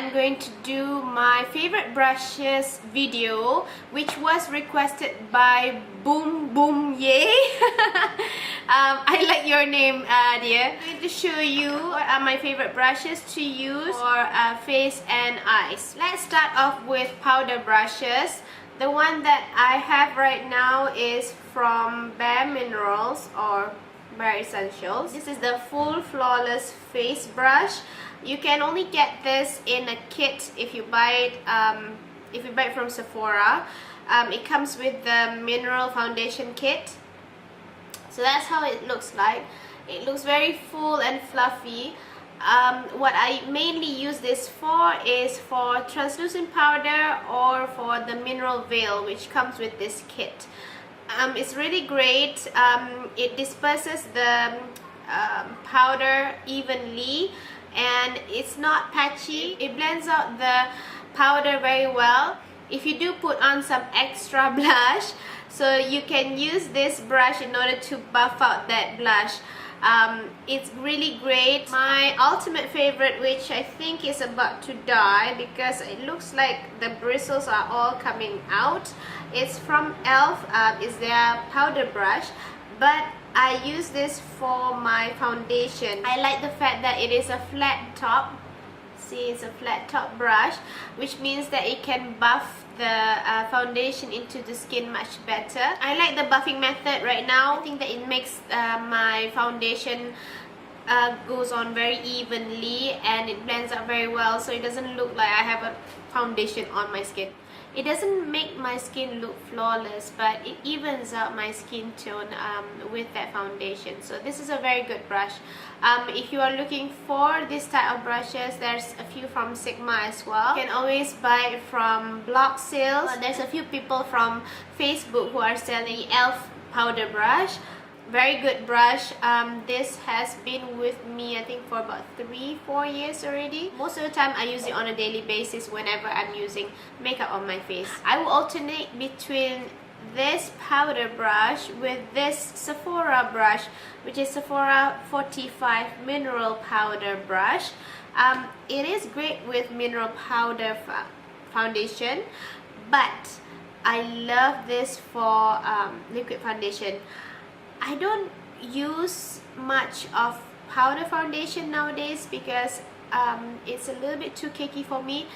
I'm going to do my favorite brushes video, which was requested by Boom Boom Yay. I like your name, dear. I'm going to show you what are my favorite brushes to use for face and eyes. Let's start off with powder brushes. The one that I have right now is from Bare Minerals or Bare Essentials. This is the Full Flawless Face Brush. You can only get this in a kit if you buy it from Sephora. It comes with the mineral foundation kit. So that's how it looks like. It looks very full and fluffy. What I mainly use this for is for translucent powder or for the mineral veil, which comes with this kit. It's really great. It disperses the powder evenly and it's not patchy. It blends out the powder very well. If you do put on some extra blush, so you can use this brush in order to buff out that blush. It's really great. My ultimate favorite, which I think is about to die because it looks like the bristles are all coming out, it's from e.l.f. It's their powder brush, but I use this for my foundation. I like the fact that it is a flat top. See, it's a flat top brush, which means that it can buff the foundation into the skin much better. I like the buffing method right now. I think that it makes my foundation goes on very evenly and it blends out very well, so it doesn't look like I have a foundation on my skin. It doesn't make my skin look flawless, but it evens out my skin tone with that foundation. So this is a very good brush. If you are looking for this type of brushes, there's a few from Sigma as well. You can always buy it from block sales. There's a few people from Facebook who are selling the e.l.f. powder brush. Very good brush. This has been with me I think for about 3-4 years already. Most of the time I use it on a daily basis whenever I'm using makeup on my face. I will alternate between this powder brush with this Sephora brush, which is Sephora 45 mineral powder brush. It is great with mineral powder foundation, but I love this for liquid foundation. I don't use much of powder foundation nowadays because it's a little bit too cakey for me.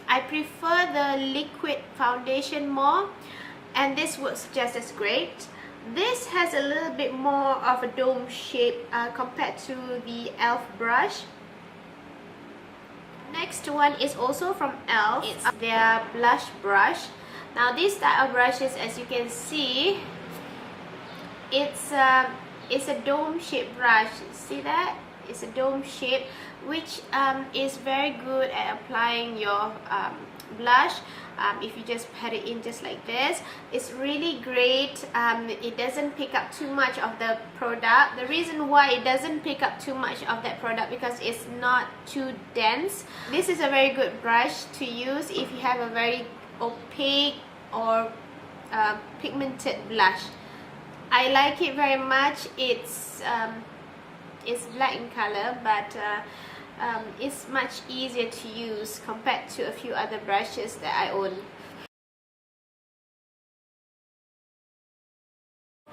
I prefer the liquid foundation more, and this works just as great. This has a little bit more of a dome shape compared to the e.l.f. brush. Next one is also from e.l.f. It's their blush brush. Now this type of brushes, as you can see, it's a dome shaped brush. See that? It's a dome shape, which is very good at applying your blush. If you just pat it in just like this, it's really great. It doesn't pick up too much of the product. The reason why it doesn't pick up too much of that product because it's not too dense. This is a very good brush to use if you have a very opaque or pigmented blush. I like it very much. It's black in color, but it's much easier to use compared to a few other brushes that I own.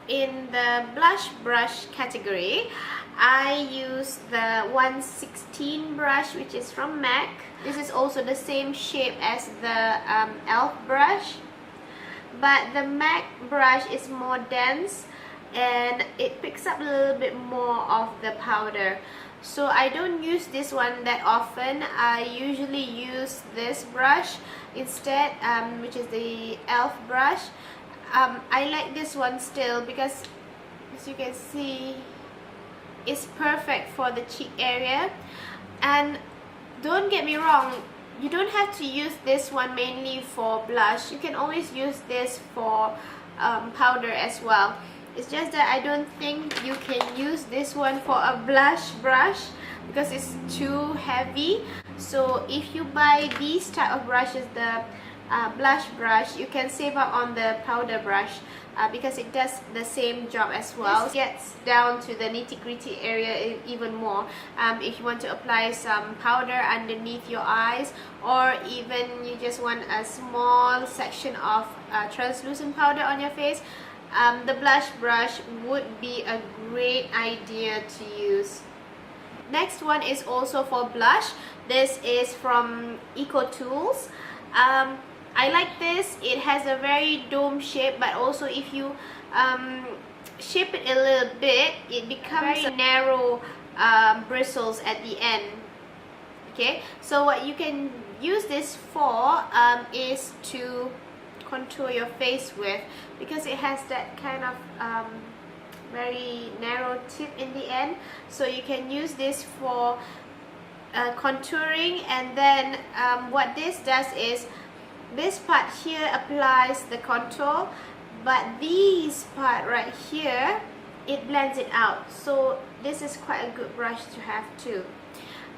In the blush brush category, I use the 116 brush, which is from MAC. This is also the same shape as the e.l.f. brush, but the MAC brush is more dense and it picks up a little bit more of the powder. So I don't use this one that often. I usually use this brush instead, which is the e.l.f. brush. I like this one still because, as you can see, it's perfect for the cheek area. And don't get me wrong, you don't have to use this one mainly for blush. You can always use this for powder as well. It's just that I don't think you can use this one for a blush brush because it's too heavy. So if you buy these type of brushes, the blush brush, you can save up on the powder brush because it does the same job as well. This gets down to the nitty-gritty area even more. If you want to apply some powder underneath your eyes, or even you just want a small section of translucent powder on your face, the blush brush would be a great idea to use. Next one is also for blush. This is from Ecotools. I like this. It has a very dome shape, but also if you shape it a little bit, it becomes very narrow bristles at the end. Okay, so what you can use this for is to contour your face with, because it has that kind of very narrow tip in the end. So you can use this for contouring, and then what this does is this part here applies the contour, but this part right here, it blends it out. So this is quite a good brush to have too,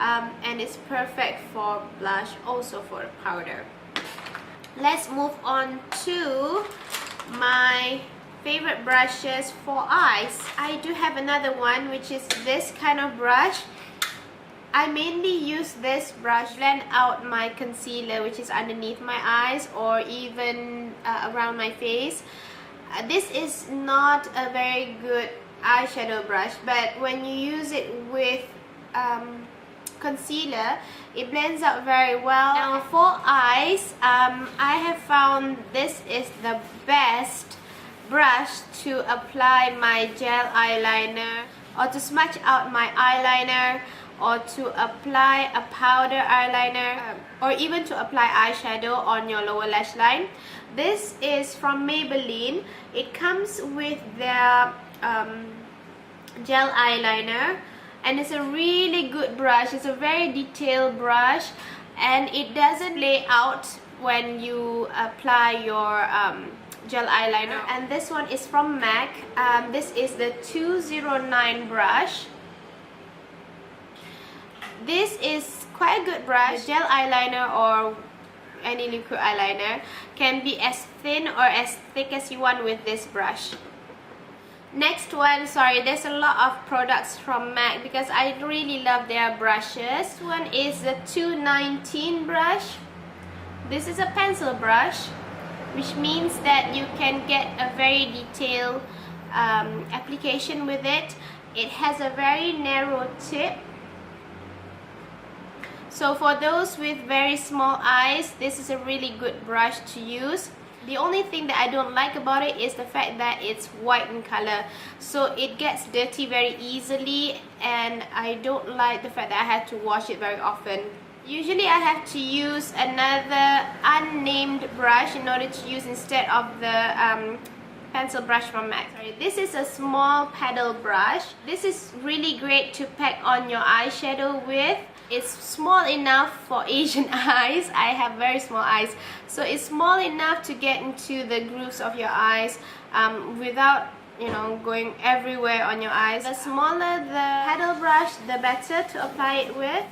and it's perfect for blush, also for powder. Let's move on to my favorite brushes for eyes. I do have another one, which is this kind of brush. I mainly use this brush to blend out my concealer, which is underneath my eyes or even around my face. This is not a very good eyeshadow brush, but when you use it with concealer, it blends out very well. Now for eyes, I have found this is the best brush to apply my gel eyeliner, or to smudge out my eyeliner, or to apply a powder eyeliner, or even to apply eyeshadow on your lower lash line. This is from Maybelline. It comes with their gel eyeliner, and it's a really good brush. It's a very detailed brush, and it doesn't lay out when you apply your gel eyeliner. And this one is from MAC. This is the 209 brush. This is quite a good brush. The gel eyeliner or any liquid eyeliner can be as thin or as thick as you want with this brush. Next one, sorry, there's a lot of products from MAC because I really love their brushes. This one is the 219 brush. This is a pencil brush, which means that you can get a very detailed application with it. It has a very narrow tip. So for those with very small eyes, this is a really good brush to use. The only thing that I don't like about it is the fact that it's white in color, so it gets dirty very easily, and I don't like the fact that I have to wash it very often. Usually I have to use another unnamed brush in order to use instead of the pencil brush from MAC. Sorry, this is a small paddle brush. This is really great to pack on your eyeshadow with. It's small enough for Asian eyes. I have very small eyes, so it's small enough to get into the grooves of your eyes without, you know, going everywhere on your eyes. The smaller the paddle brush, the better to apply it with.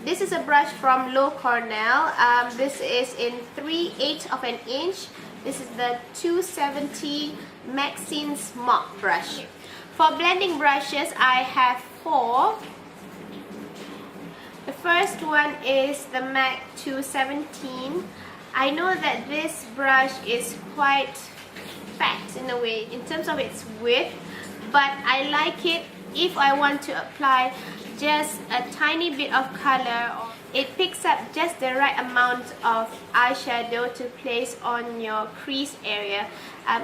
This is a brush from Low Cornell. This is in 3/8 of an inch. This is the 270 Maxine's Mop brush. For blending brushes, I have 4. The first one is the MAC 217. I know that this brush is quite fat in a way in terms of its width, but I like it if I want to apply just a tiny bit of color. It picks up just the right amount of eyeshadow to place on your crease area.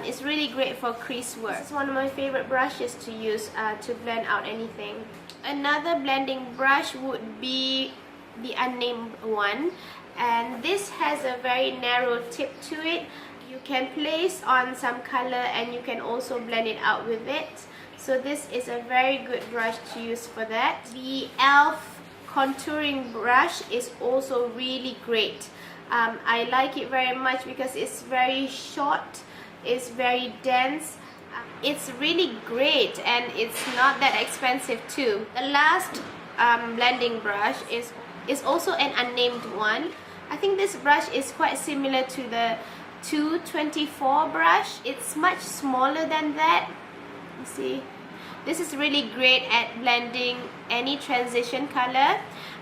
It's really great for crease work. It's one of my favorite brushes to use to blend out anything. Another blending brush would be the unnamed one, and this has a very narrow tip to it. You can place on some color and you can also blend it out with it. So this is a very good brush to use for that. The e.l.f. contouring brush is also really great. I like it very much because it's very short, it's very dense. It's really great, and it's not that expensive too. The last blending brush is also an unnamed one. I think this brush is quite similar to the 224 brush. It's much smaller than that. You see, this is really great at blending any transition color,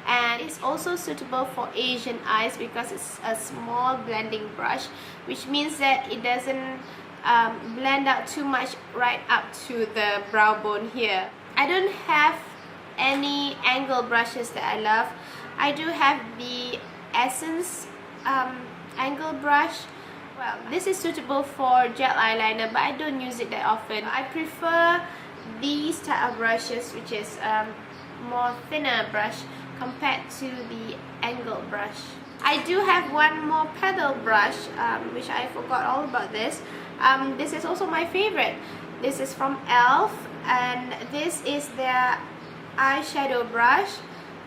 and it's also suitable for Asian eyes because it's a small blending brush, which means that it doesn't blend out too much right up to the brow bone here. I don't have any angle brushes that I love. I do have the Essence angle brush. Well, this is suitable for gel eyeliner, but I don't use it that often. I prefer these type of brushes, which is more thinner brush compared to the angle brush. I do have one more pedal brush, which I forgot all about this. This is also my favorite. This is from e.l.f. and this is their eyeshadow brush.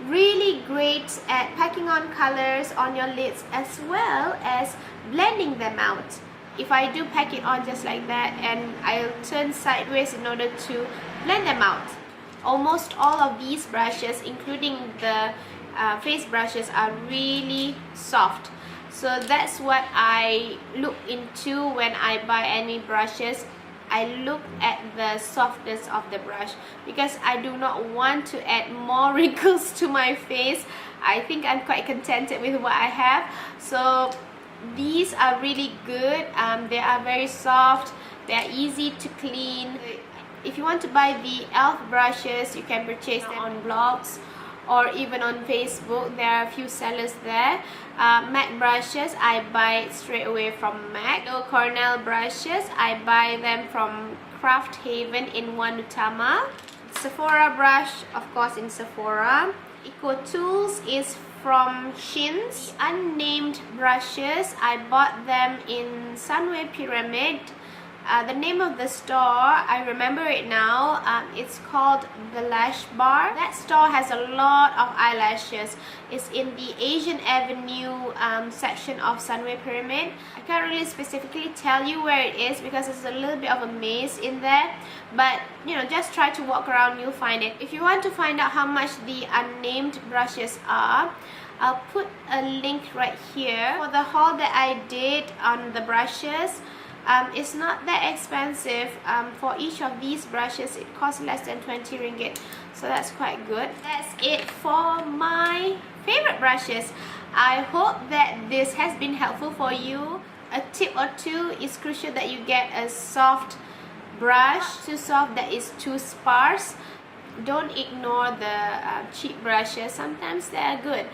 Really great at packing on colors on your lids as well as blending them out. If I do pack it on just like that, and I'll turn sideways in order to blend them out. Almost all of these brushes, including the face brushes, are really soft. So that's what I look into when I buy any brushes. I look at the softness of the brush because I do not want to add more wrinkles to my face. I think I'm quite contented with what I have. So these are really good. They are very soft. They are easy to clean. If you want to buy the e.l.f. brushes, you can purchase them on blogs or even on Facebook. There are a few sellers there. MAC brushes, I buy it straight away from MAC. Cornell brushes, I buy them from Craft Haven in Wanutama. Sephora brush, of course, in Sephora. Ecotools is from Shin's. Unnamed brushes, I bought them in Sunway Pyramid. The name of the store, I remember it now, it's called The Lash Bar. That store has a lot of eyelashes. It's in the Asian Avenue section of Sunway Pyramid. I can't really specifically tell you where it is because it's a little bit of a maze in there, but you know, just try to walk around, you'll find it. If you want to find out how much the unnamed brushes are, I'll put a link right here. For the haul that I did on the brushes, it's not that expensive. For each of these brushes, it costs less than 20 ringgit, so that's quite good. That's it for my favorite brushes. I hope that this has been helpful for you. A tip or two is crucial that you get a soft brush, too soft that is too sparse. Don't ignore the cheap brushes. Sometimes they are good.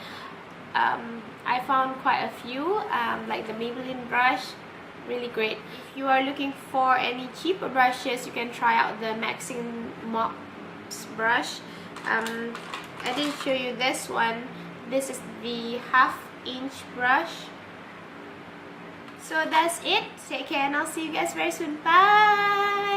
I found quite a few, like the Maybelline brush, really great. If you are looking for any cheaper brushes, you can try out the Maxine Mops brush. I didn't show you this one. This is the 1/2 inch brush. So that's it. Take care and I'll see you guys very soon. Bye!